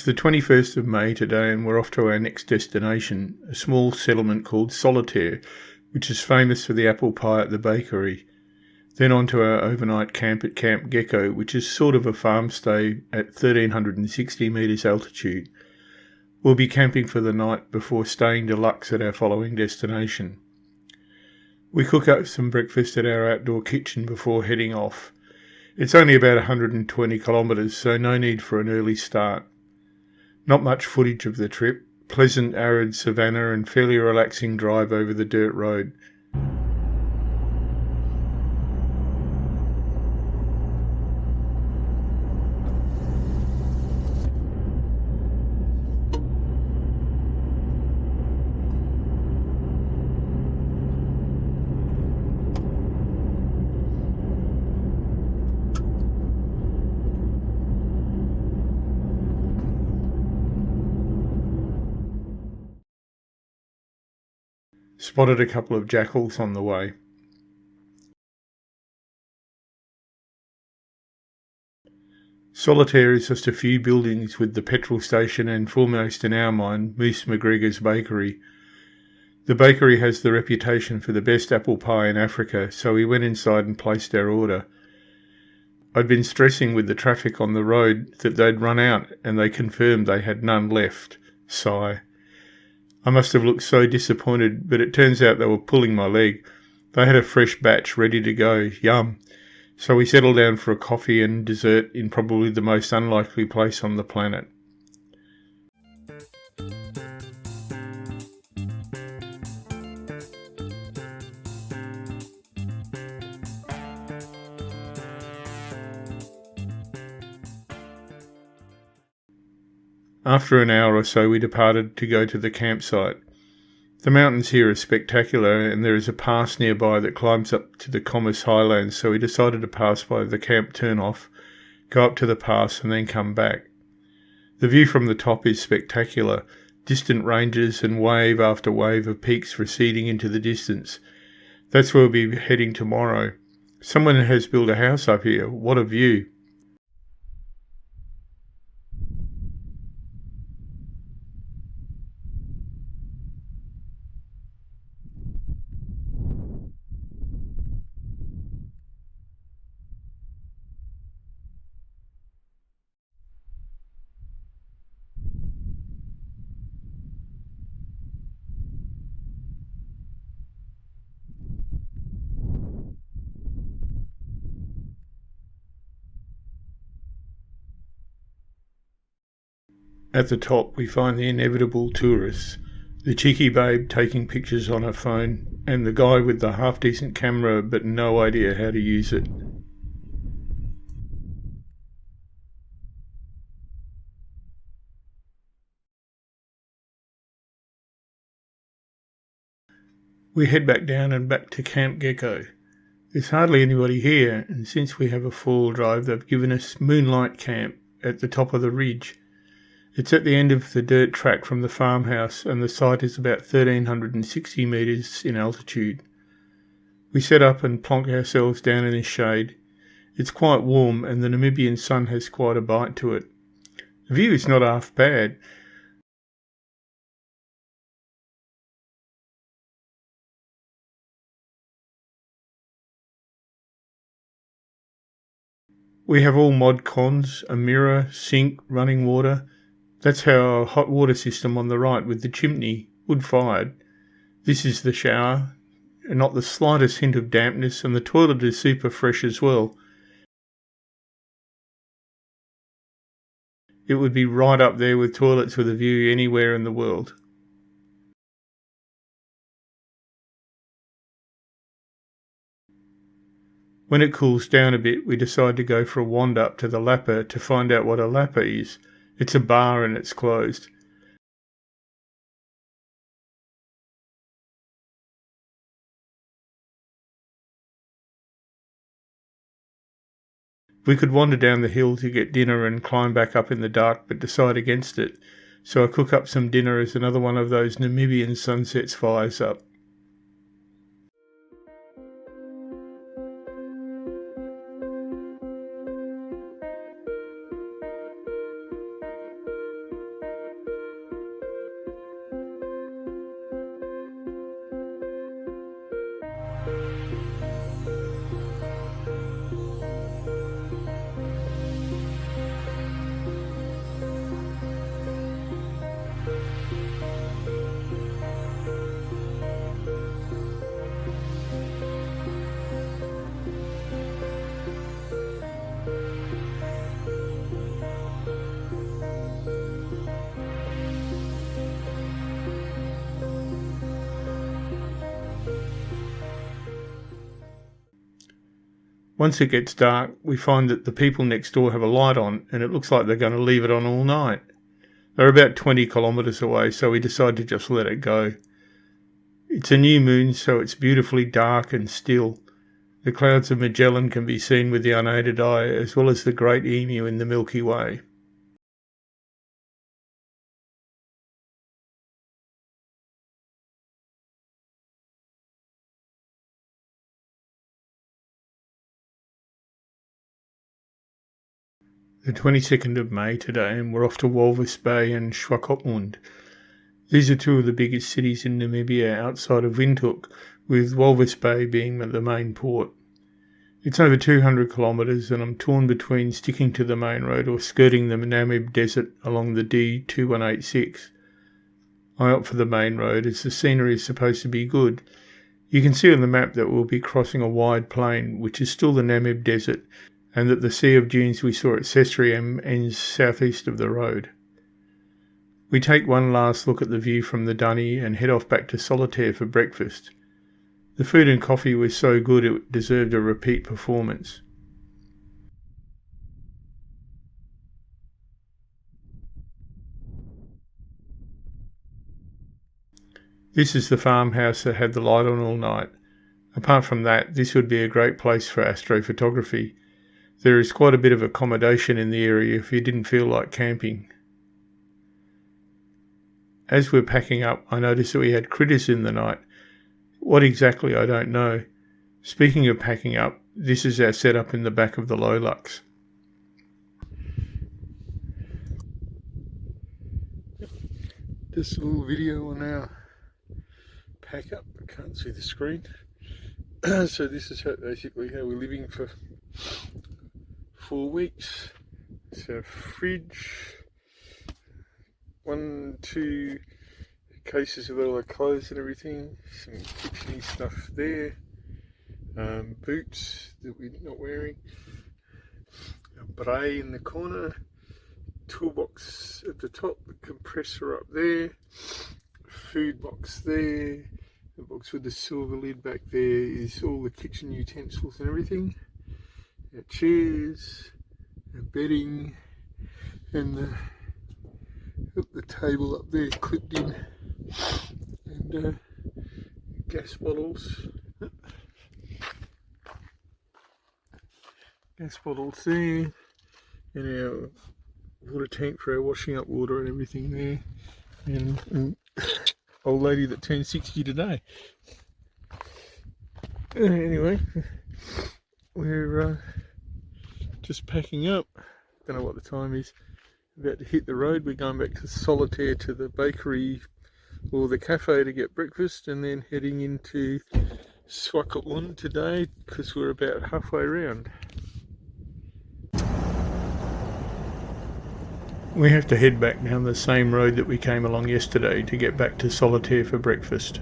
It's the 21st of May today and we're off to our next destination, a small settlement called Solitaire, which is famous for the apple pie at the bakery. Then on to our overnight camp at Camp Gecko, which is sort of a farm stay at 1,360 metres altitude. We'll be camping for the night before staying deluxe at our following destination. We cook up some breakfast at our outdoor kitchen before heading off. It's only about 120 kilometres, so no need for an early start. Not much footage of the trip, pleasant arid savanna and fairly relaxing drive over the dirt road. Spotted a couple of jackals on the way. Solitaire is just a few buildings with the petrol station and, foremost in our mind, Moose McGregor's bakery. The bakery has the reputation for the best apple pie in Africa, so we went inside and placed our order. I'd been stressing with the traffic on the road that they'd run out, and they confirmed they had none left. Sigh. I must have looked so disappointed, but it turns out they were pulling my leg. They had a fresh batch ready to go. Yum. So we settled down for a coffee and dessert in probably the most unlikely place on the planet. After an hour or so, we departed to go to the campsite. The mountains here are spectacular, and there is a pass nearby that climbs up to the Comus Highlands, so we decided to pass by the camp turn-off, go up to the pass and then come back. The view from the top is spectacular, distant ranges and wave after wave of peaks receding into the distance. That's where we'll be heading tomorrow. Someone has built a house up here. What a view! At the top we find the inevitable tourists, the cheeky babe taking pictures on her phone, and the guy with the half-decent camera but no idea how to use it. We head back down and back to Camp Gecko. There's hardly anybody here, and since we have a four-wheel drive, they've given us moonlight camp at the top of the ridge. It's at the end of the dirt track from the farmhouse, and the site is about 1,360 metres in altitude. We set up and plonk ourselves down in the shade. It's quite warm, and the Namibian sun has quite a bite to it. The view is not half bad. We have all mod cons, a mirror, sink, running water. That's our hot water system on the right with the chimney, wood-fired. This is the shower, and not the slightest hint of dampness, and the toilet is super fresh as well. It would be right up there with toilets with a view anywhere in the world. When it cools down a bit, we decide to go for a wander up to the Lappa to find out what a Lappa is. It's a bar and it's closed. We could wander down the hill to get dinner and climb back up in the dark, but decide against it. So I cook up some dinner as another one of those Namibian sunsets fires up. Once it gets dark, we find that the people next door have a light on and it looks like they're going to leave it on all night. They're about 20 kilometres away, so we decide to just let it go. It's a new moon, so it's beautifully dark and still. The clouds of Magellan can be seen with the unaided eye, as well as the great emu in the Milky Way. The 22nd of May today, and we're off to Walvis Bay and Swakopmund. These are two of the biggest cities in Namibia outside of Windhoek, with Walvis Bay being the main port. It's over 200 kilometres and I'm torn between sticking to the main road or skirting the Namib Desert along the D2186. I opt for the main road as the scenery is supposed to be good. You can see on the map that we'll be crossing a wide plain, which is still the Namib Desert, and that the sea of dunes we saw at Sesriem ends southeast of the road. We take one last look at the view from the dunny and head off back to Solitaire for breakfast. The food and coffee was so good it deserved a repeat performance. This is the farmhouse that had the light on all night. Apart from that, this would be a great place for astrophotography. There is quite a bit of accommodation in the area if you didn't feel like camping. As we're packing up, I noticed that we had critters in the night. What exactly, I don't know. Speaking of packing up, this is our setup in the back of the Lolux. Just a little video on our pack up. I can't see the screen. So this is basically how we're living for 4 weeks. It's our fridge, 2 cases with all our clothes and everything, some kitchen stuff there, boots that we're not wearing, a bray in the corner, toolbox at the top, the compressor up there, food box there, the box with the silver lid back there is all the kitchen utensils and everything, our chairs, our bedding, and the table up there clipped in, and gas bottles there, and our water tank for our washing up water and everything there, and old lady that turned 60 today. Anyway, we're just packing up. Don't know what the time is. About to hit the road. We're going back to Solitaire to the bakery or the cafe to get breakfast, and then heading into Swakopmund today because we're about halfway around. We have to head back down the same road that we came along yesterday to get back to Solitaire for breakfast.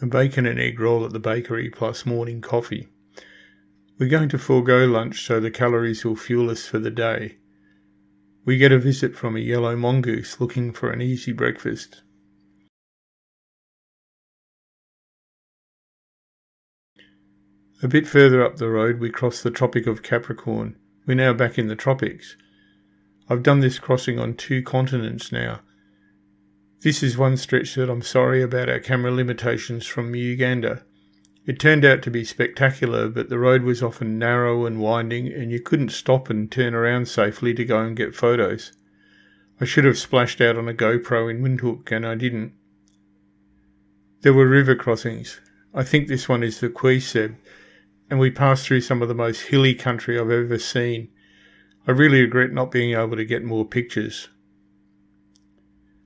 A bacon and egg roll at the bakery plus morning coffee. We're going to forego lunch so the calories will fuel us for the day. We get a visit from a yellow mongoose looking for an easy breakfast. A bit further up the road we cross the Tropic of Capricorn. We're now back in the tropics. I've done this crossing on 2 continents now. This is one stretch that I'm sorry about our camera limitations from Uganda. It turned out to be spectacular, but the road was often narrow and winding and you couldn't stop and turn around safely to go and get photos. I should have splashed out on a GoPro in Windhoek and I didn't. There were river crossings. I think this one is the Queeseb, and we passed through some of the most hilly country I've ever seen. I really regret not being able to get more pictures.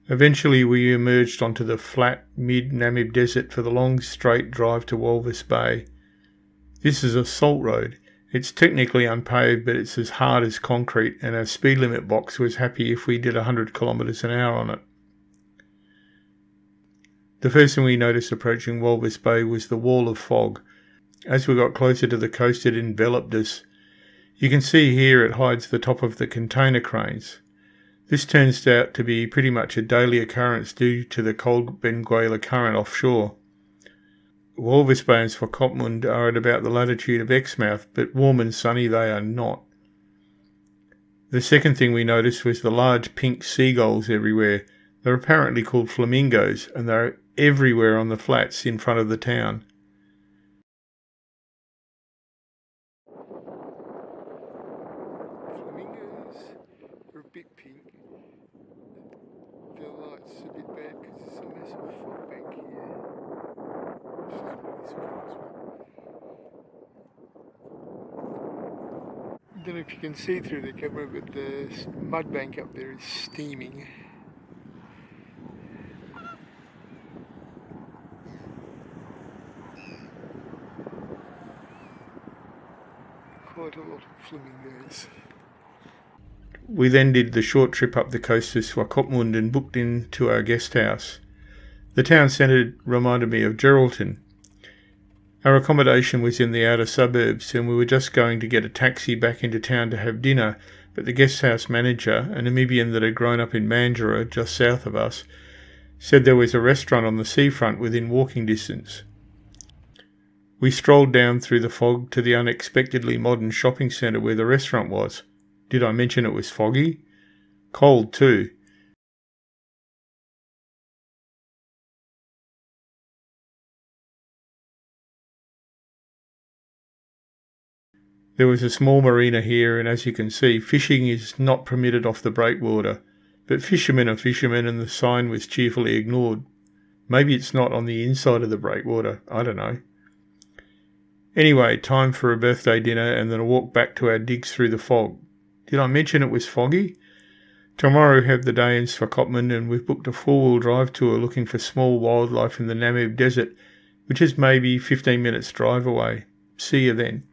Eventually we emerged onto the flat mid-Namib Desert for the long straight drive to Walvis Bay. This is a salt road. It's technically unpaved, but it's as hard as concrete, and our speed limit box was happy if we did 100 kilometres an hour on it. The first thing we noticed approaching Walvis Bay was the wall of fog. As we got closer to the coast, it enveloped us. You can see here it hides the top of the container cranes. This turns out to be pretty much a daily occurrence due to the cold Benguela current offshore. Walvis Bay and Swakopmund are at about the latitude of Exmouth, but warm and sunny they are not. The second thing we noticed was the large pink seagulls everywhere. They're apparently called flamingos, and they're everywhere on the flats in front of the town. Flamingos are a bit pink. The light's a bit bad because there's a massive fog bank here, which is really surprised me. I don't know if you can see through the camera, but the mud bank up there is steaming. Quite a lot of flamingos. We then did the short trip up the coast to Swakopmund and booked into our guest house. The town centre reminded me of Geraldton. Our accommodation was in the outer suburbs, and we were just going to get a taxi back into town to have dinner, but the guest house manager, a Namibian that had grown up in Mandurah, just south of us, said there was a restaurant on the seafront within walking distance. We strolled down through the fog to the unexpectedly modern shopping centre where the restaurant was. Did I mention it was foggy? Cold too. There was a small marina here, and as you can see, fishing is not permitted off the breakwater, but fishermen are fishermen and the sign was cheerfully ignored. Maybe it's not on the inside of the breakwater, I don't know. Anyway, time for a birthday dinner and then a walk back to our digs through the fog. Did I mention it was foggy? Tomorrow we have the day in Swakopmund, and we've booked a four-wheel drive tour looking for small wildlife in the Namib Desert, which is maybe 15 minutes drive away. See you then.